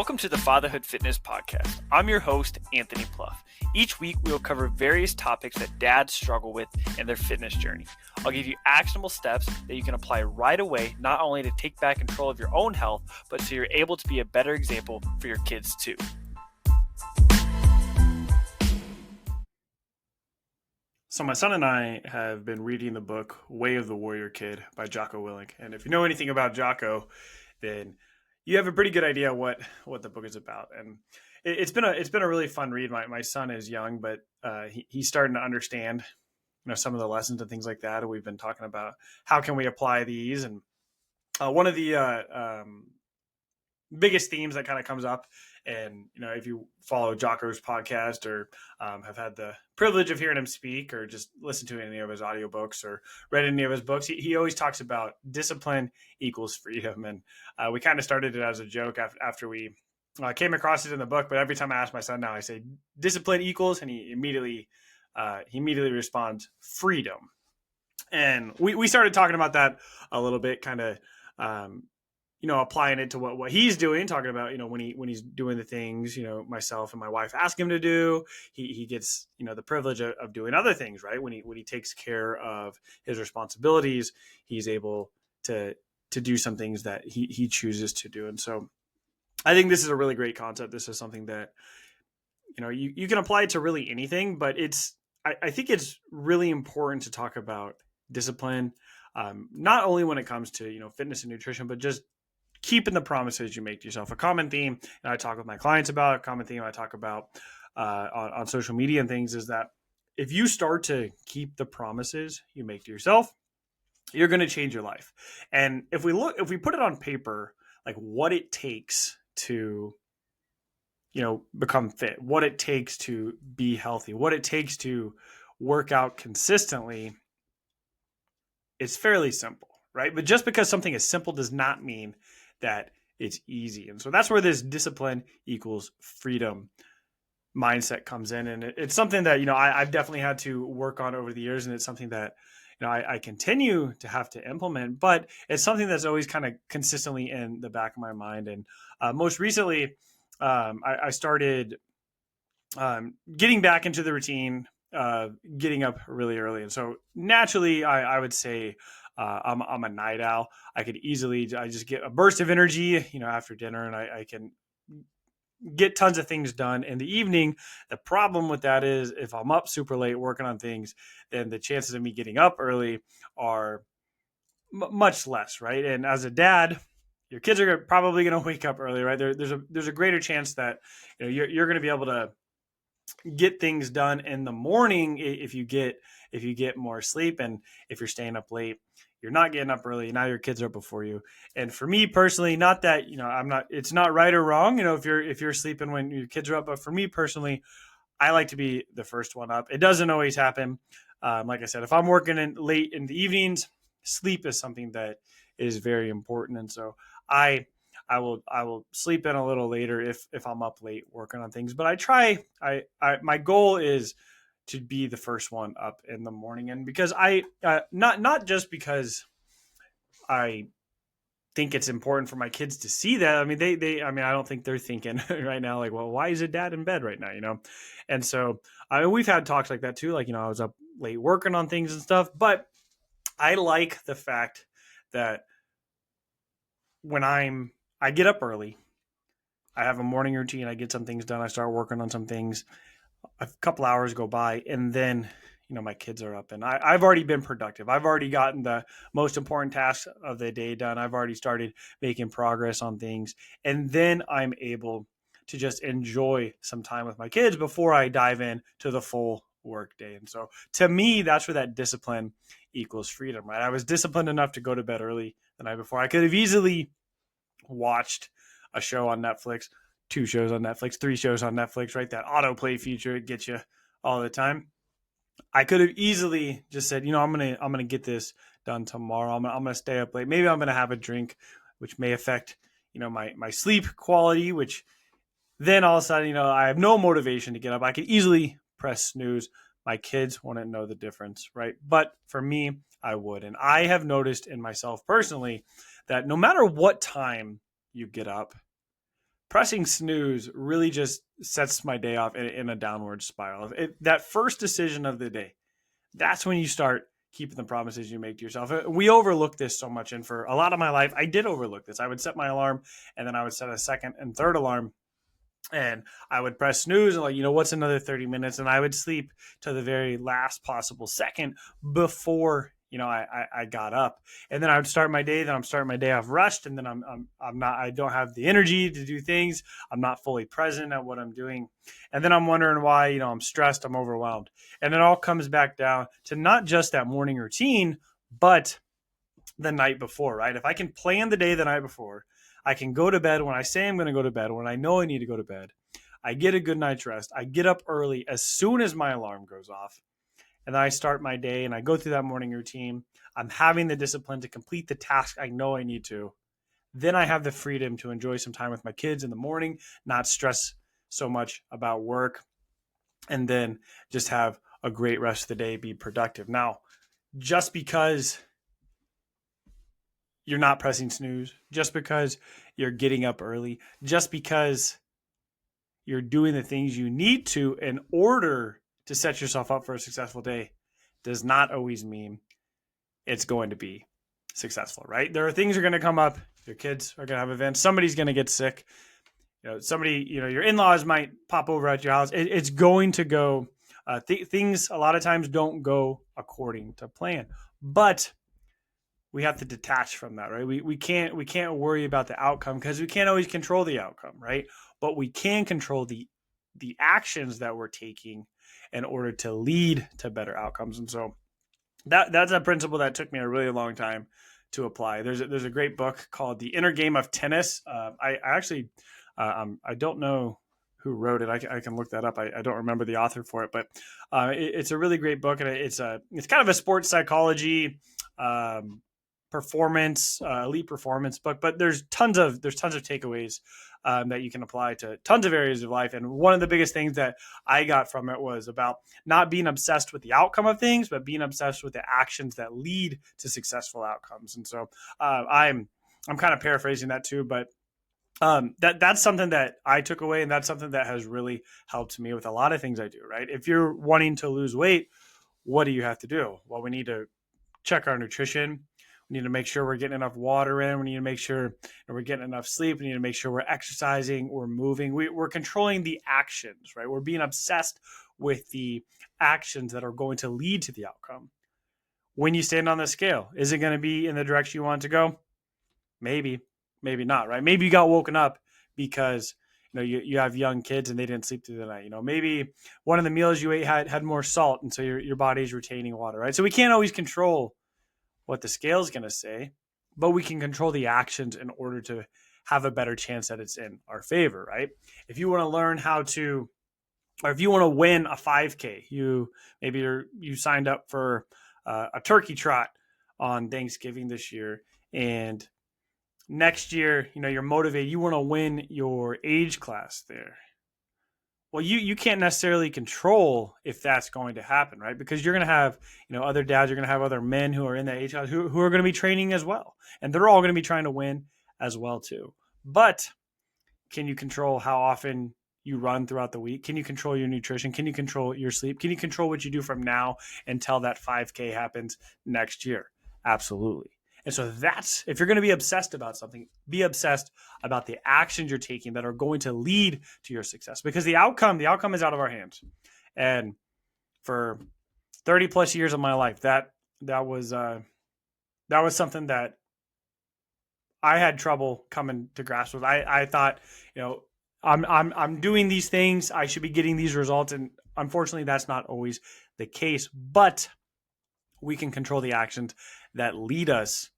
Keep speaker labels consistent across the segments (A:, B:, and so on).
A: Welcome to the Fatherhood Fitness Podcast. I'm your host, Anthony Pluff. Each week, we will cover various topics that dads struggle with in their fitness journey. I'll give you actionable steps that you can apply right away, not only to take back control of your own health, but so you're able to be a better example for your kids too. So my son and I have been reading the book Way of the Warrior Kid by Jocko Willink. And if you know anything about Jocko, then you have a pretty good idea what the book is about. And it's been a really fun read. My son is young, but he's starting to understand, some of the lessons and things like that. And we've been talking about how can we apply these. And one of the biggest themes that kind of comes up, and if you follow Jocko's podcast or have had the privilege of hearing him speak or just listen to any of his audiobooks or read any of his books, he always talks about discipline equals freedom. And we kind of started it as a joke after we came across it in the book. But every time I ask my son now, I say discipline equals, and he immediately responds freedom. And we started talking about that a little bit, kind of applying it to what he's doing, talking about, when he's doing the things, myself and my wife ask him to do, he gets, the privilege of doing other things, right? When he takes care of his responsibilities, he's able to do some things that he chooses to do. And so I think this is a really great concept. This is something that, you can apply it to really anything, but I think it's really important to talk about discipline, not only when it comes to, fitness and nutrition, but just keeping the promises you make to yourself. A common theme, and I talk with my clients about, a common theme I talk about on social media and things, is that if you start to keep the promises you make to yourself, you're going to change your life. And if we put it on paper, like what it takes to, become fit, what it takes to be healthy, what it takes to work out consistently, it's fairly simple, right? But just because something is simple does not mean that it's easy. And so that's where this discipline equals freedom mindset comes in. And it's something that, I've definitely had to work on over the years. And it's something that, I continue to have to implement, but it's something that's always kind of consistently in the back of my mind. And most recently, I started getting back into the routine, getting up really early. And so naturally, I would say, I'm a night owl. I just get a burst of energy, after dinner, and I can get tons of things done in the evening. The problem with that is if I'm up super late working on things, then the chances of me getting up early are much less, right? And as a dad, your kids are probably going to wake up early, right? There's a greater chance that you're going to be able to get things done in the morning if you get more sleep. And if you're staying up late, you're not getting up early. Now your kids are up before you. And for me personally, not that, it's not right or wrong, if you're sleeping when your kids are up, but for me personally, I like to be the first one up. It doesn't always happen. Like I said, if I'm working late in the evenings, sleep is something that is very important. And so I will sleep in a little later if I'm up late working on things, but my goal is to be the first one up in the morning. And because not just because I think it's important for my kids to see that. I mean, I don't think they're thinking right now, like, well, why is a dad in bed right now? And so we've had talks like that too. Like, I was up late working on things and stuff, but I like the fact that when I get up early, I have a morning routine, I get some things done, I start working on some things, a couple hours go by, and then, my kids are up and I've already been productive. I've already gotten the most important tasks of the day done. I've already started making progress on things. And then I'm able to just enjoy some time with my kids before I dive in to the full work day. And so to me, that's where that discipline equals freedom, right? I was disciplined enough to go to bed early the night before. I could have easily watched a show on Netflix, 2 shows on Netflix, 3 shows on Netflix, right? That autoplay feature, it gets you all the time. I could have easily just said, I'm gonna get this done tomorrow. I'm gonna stay up late. Maybe I'm gonna have a drink, which may affect, my sleep quality, which then all of a sudden, I have no motivation to get up. I could easily press snooze. My kids wouldn't know the difference, right? But for me, I would. And I have noticed in myself personally that no matter what time you get up, pressing snooze really just sets my day off in a downward spiral. That first decision of the day, that's when you start keeping the promises you make to yourself. We overlook this so much. And for a lot of my life, I did overlook this. I would set my alarm and then I would set a second and third alarm and I would press snooze and what's another 30 minutes? And I would sleep to the very last possible second before, I got up, and then I would start my day. Then I'm starting my day off rushed. And then I don't have the energy to do things. I'm not fully present at what I'm doing. And then I'm wondering why, I'm stressed, I'm overwhelmed. And it all comes back down to not just that morning routine, but the night before, right? If I can plan the day the night before, I can go to bed when I say I'm going to go to bed, when I know I need to go to bed. I get a good night's rest. I get up early as soon as my alarm goes off. And then I start my day and I go through that morning routine. I'm having the discipline to complete the task I know I need to. Then I have the freedom to enjoy some time with my kids in the morning, not stress so much about work, and then just have a great rest of the day, be productive. Now, just because you're not pressing snooze, just because you're getting up early, just because you're doing the things you need to in order to set yourself up for a successful day, does not always mean it's going to be successful, right? There are things that are going to come up. Your kids are going to have events. Somebody's going to get sick. Your in-laws might pop over at your house. It's going to go. Things a lot of times don't go according to plan, but we have to detach from that, right? We can't worry about the outcome because we can't always control the outcome, right? But we can control the actions that we're taking in order to lead to better outcomes. And so that's a principle that took me a really long time to apply. There's a great book called The Inner Game of Tennis. I actually I don't know who wrote it. I can look that up. I don't remember the author for it, but it's a really great book, and it's kind of a sports psychology performance, elite performance book, but there's tons of takeaways that you can apply to tons of areas of life. And one of the biggest things that I got from it was about not being obsessed with the outcome of things, but being obsessed with the actions that lead to successful outcomes. And so I'm kind of paraphrasing that too, but that's something that I took away, and that's something that has really helped me with a lot of things I do, right? If you're wanting to lose weight, what do you have to do? Well, we need to check our nutrition. We need to make sure we're getting enough water in. We need to make sure we're getting enough sleep. We need to make sure we're exercising, we're moving. We're controlling the actions, right? We're being obsessed with the actions that are going to lead to the outcome. When you stand on the scale, is it going to be in the direction you want to go? Maybe not, right? Maybe you got woken up because you have young kids and they didn't sleep through the night. Maybe one of the meals you ate had more salt, and so your body's retaining water, right? So we can't always control what the scale is going to say, but we can control the actions in order to have a better chance that it's in our favor, right? If you want to learn or if you want to win a 5K, you signed up for a turkey trot on Thanksgiving this year, and next year, you're motivated, you want to win your age class there. Well, you can't necessarily control if that's going to happen, right? Because you're going to have, other dads, you're going to have other men who are in that age class who are going to be training as well. And they're all going to be trying to win as well too. But can you control how often you run throughout the week? Can you control your nutrition? Can you control your sleep? Can you control what you do from now until that 5K happens next year? Absolutely. And so if you're going to be obsessed about something, be obsessed about the actions you're taking that are going to lead to your success, because the outcome is out of our hands. And for 30 plus years of my life, that was something that I had trouble coming to grasp with. I thought, I'm doing these things, I should be getting these results. And unfortunately, that's not always the case, but we can control the actions that lead us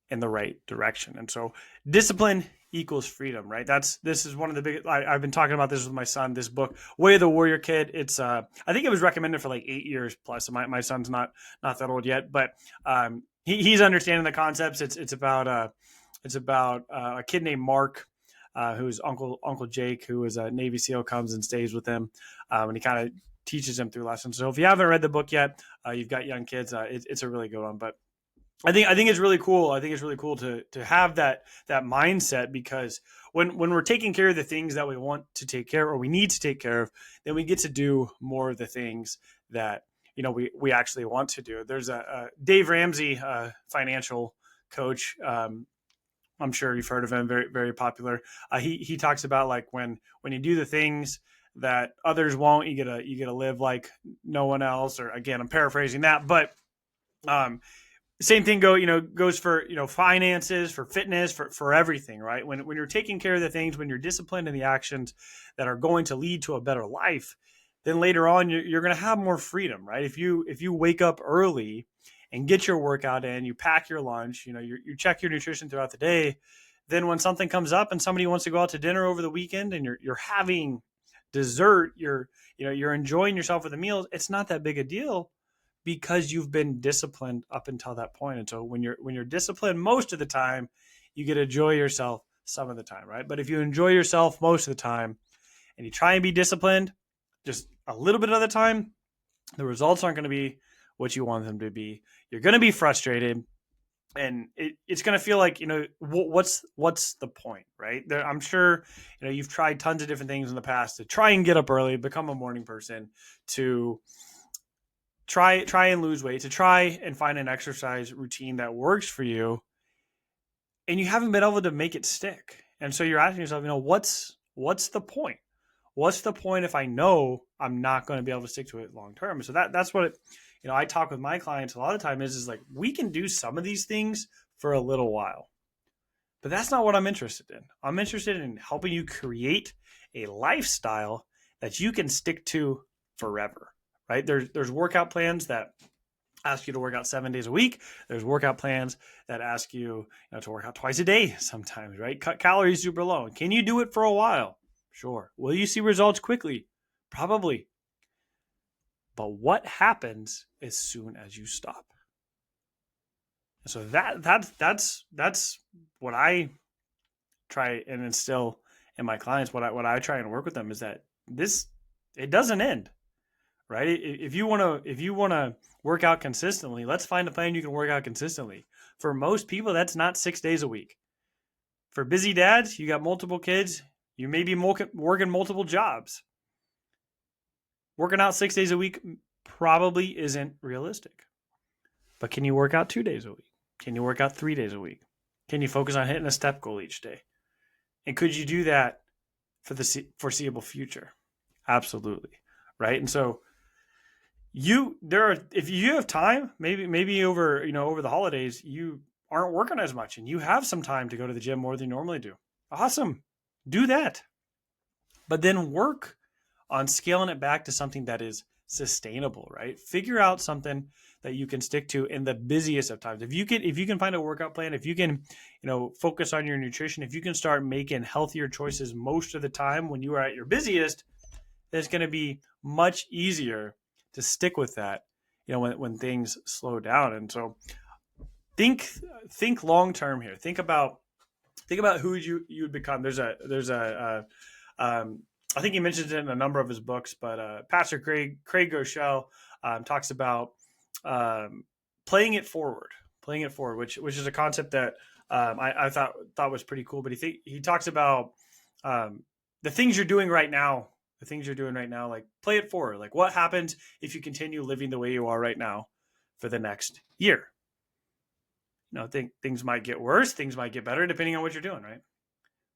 A: in the right direction. And so discipline equals freedom, right? This is one of the big, I've been talking about this with my son, this book, Way of the Warrior Kid. It's, I think it was recommended for like 8 years plus. My son's not that old yet, but he's understanding the concepts. It's about a kid named Mark, whose Uncle Jake, who is a Navy SEAL, comes and stays with him. And he kind of teaches him through lessons. So if you haven't read the book yet, you've got young kids, it's a really good one. But I think it's really cool. I think it's really cool to have that mindset, because when we're taking care of the things that we want to take care of, or we need to take care of, then we get to do more of the things that we actually want to do. There's a Dave Ramsey, financial coach. I'm sure you've heard of him. Very very popular. He talks about, like, when you do the things that others won't, you get to live like no one else. Or, again, I'm paraphrasing that, but um, same thing goes for finances, for fitness, for everything, right? When you're taking care of the things, when you're disciplined in the actions that are going to lead to a better life, then later on you're going to have more freedom, right? If you wake up early and get your workout in, you pack your lunch, you check your nutrition throughout the day, then when something comes up and somebody wants to go out to dinner over the weekend, and you're having dessert, you're enjoying yourself with the meals, it's not that big a deal, because you've been disciplined up until that point. And so when you're disciplined most of the time, you get to enjoy yourself some of the time, right? But if you enjoy yourself most of the time and you try and be disciplined just a little bit of the time, the results aren't going to be what you want them to be. You're going to be frustrated, and it's going to feel like, what's the point, right? I'm sure you've tried tons of different things in the past to try and get up early, become a morning person, to try and lose weight, to try and find an exercise routine that works for you, and you haven't been able to make it stick. And so you're asking yourself, what's the point? What's the point if I know I'm not going to be able to stick to it long term? So that's what I talk with my clients a lot of the time is like, we can do some of these things for a little while, but that's not what I'm interested in. I'm interested in helping you create a lifestyle that you can stick to forever. Right? There's workout plans that ask you to work out 7 days a week. There's workout plans that ask you, to work out twice a day sometimes, right? Cut calories super low. Can you do it for a while? Sure. Will you see results quickly? Probably. But what happens as soon as you stop? So that's what I try and instill in my clients. What I try and work with them is that it doesn't end. Right? If you want to work out consistently, let's find a plan you can work out consistently. For most people, that's not 6 days a week. For busy dads, you got multiple kids, you may be working multiple jobs. Working out 6 days a week probably isn't realistic. But can you work out 2 days a week? Can you work out 3 days a week? Can you focus on hitting a step goal each day? And could you do that for the foreseeable future? Absolutely. Right? And so if you have time, maybe over the holidays, you aren't working as much and you have some time to go to the gym more than you normally do. Awesome. Do that. But then work on scaling it back to something that is sustainable, right? Figure out something that you can stick to in the busiest of times. If you can find a workout plan, if you can, focus on your nutrition, if you can start making healthier choices most of the time when you are at your busiest, then it's going to be much easier to stick with that, when things slow down. And so think long term here. Think about who you would become. There's a I think he mentions it in a number of his books, but Pastor Craig Groeschel talks about playing it forward, which is a concept that I thought was pretty cool. But he talks about the things you're doing right now. Like, play it forward. Like, what happens if you continue living the way you are right now for the next year? Things might get worse, things might get better, depending on what you're doing, right?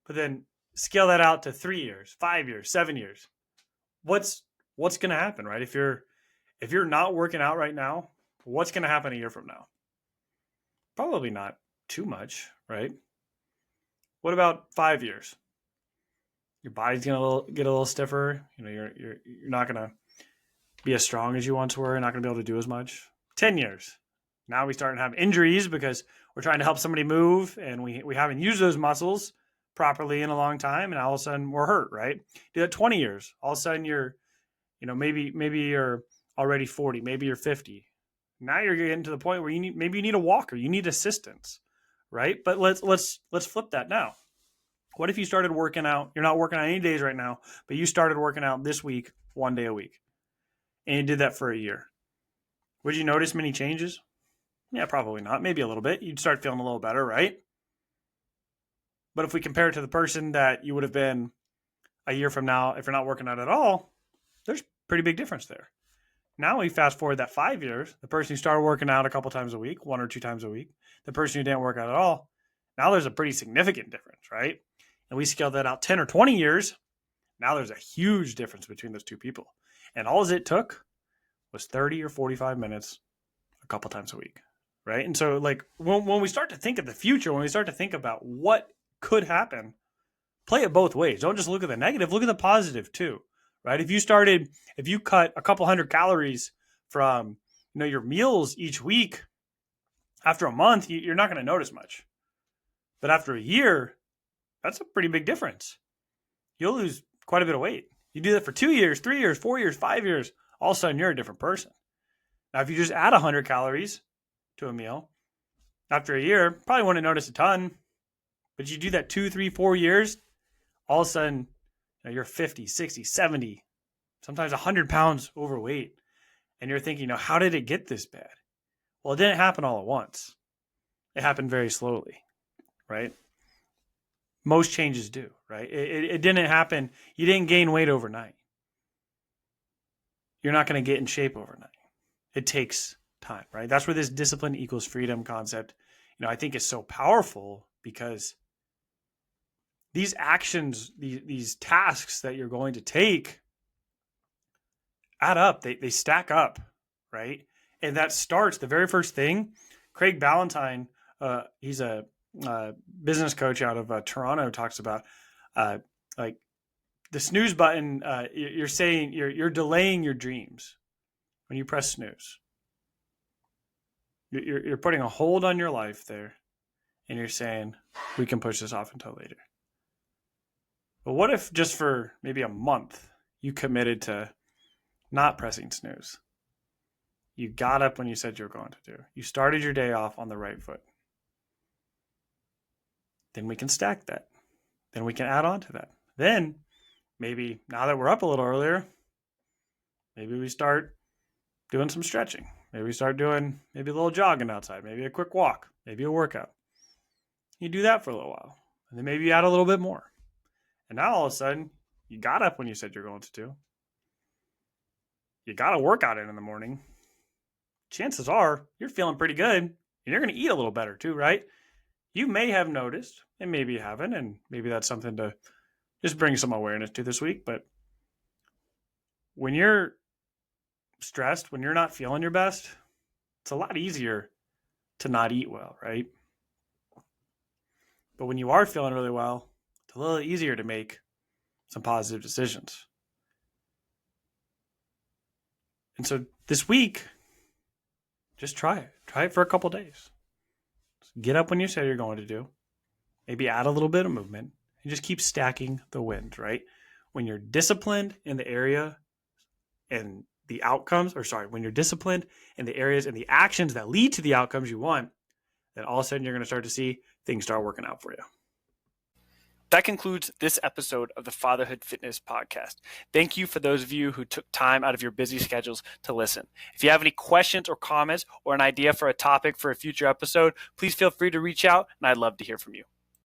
A: But then scale that out to 3 years, 5 years, 7 years. What's going to happen, right? If you're not working out right now, what's going to happen a year from now? Probably not too much, right? What about 5 years? Your body's gonna get a little stiffer. You're not gonna be as strong as you once were. You're not gonna be able to do as much. 10 years. Now we start to have injuries because we're trying to help somebody move, and we haven't used those muscles properly in a long time, and all of a sudden we're hurt, right? Do that 20 years. All of a sudden you're, maybe you're already 40, maybe you're 50. Now you're getting to the point where you need a walker, you need assistance, right? But let's flip that now. What if you started working out? You're not working out any days right now, but you started working out this week, 1 day a week, and you did that for a year. Would you notice many changes? Yeah, probably not. Maybe a little bit. You'd start feeling a little better, right? But if we compare it to the person that you would have been a year from now, if you're not working out at all, there's pretty big difference there. Now we fast forward that 5 years, the person who started working out a couple times a week, 1 or 2 times a week, the person who didn't work out at all, now there's a pretty significant difference, right? And we scale that out 10 or 20 years, now there's a huge difference between those two people. And all it took was 30 or 45 minutes a couple times a week, right? And so like when we start to think of the future, when we start to think about what could happen, play it both ways. Don't just look at the negative, look at the positive too, right? If you cut a couple hundred calories from, your meals each week, after a month, you're not going to notice much. But after a year, that's a pretty big difference. You'll lose quite a bit of weight. You do that for 2 years, 3 years, 4 years, 5 years, all of a sudden you're a different person. Now, if you just add 100 calories to a meal, after a year, probably wouldn't notice a ton. But you do that 2, 3, 4 years, all of a sudden, you're 50, 60, 70, sometimes 100 pounds overweight. And you're thinking, how did it get this bad? Well, it didn't happen all at once. It happened very slowly, right? Most changes do, right? It didn't happen. You didn't gain weight overnight. You're not going to get in shape overnight. It takes time, right? That's where this discipline equals freedom concept, I think is so powerful, because these actions, these tasks that you're going to take add up. They stack up, right? And that starts, the very first thing, Craig Ballantyne, he's a business coach out of Toronto, talks about like the snooze button. You're saying you're delaying your dreams when you press snooze. You're putting a hold on your life there, and you're saying, we can push this off until later. But what if just for maybe a month you committed to not pressing snooze? You got up when you said you were going to do. You started your day off on the right foot. Then we can stack that. Then we can add on to that. Then maybe now that we're up a little earlier, maybe we start doing some stretching. Maybe we start doing maybe a little jogging outside, maybe a quick walk, maybe a workout. You do that for a little while. And then maybe you add a little bit more. And now all of a sudden, you got up when you said you're going to do. You got a workout in the morning. Chances are you're feeling pretty good, and you're going to eat a little better too, right? You may have noticed, and maybe you haven't, and maybe that's something to just bring some awareness to this week. But when you're stressed, when you're not feeling your best, it's a lot easier to not eat well, right? But when you are feeling really well, it's a little easier to make some positive decisions. And so this week, just try it. Try it for a couple days. Get up when you say you're going to do. Maybe add a little bit of movement and just keep stacking the wins, right? When you're disciplined in the area and the outcomes, when you're disciplined in the areas and the actions that lead to the outcomes you want, then all of a sudden you're going to start to see things start working out for you. That concludes this episode of the Fatherhood Fitness Podcast. Thank you for those of you who took time out of your busy schedules to listen. If you have any questions or comments or an idea for a topic for a future episode, please feel free to reach out, and I'd love to hear from you.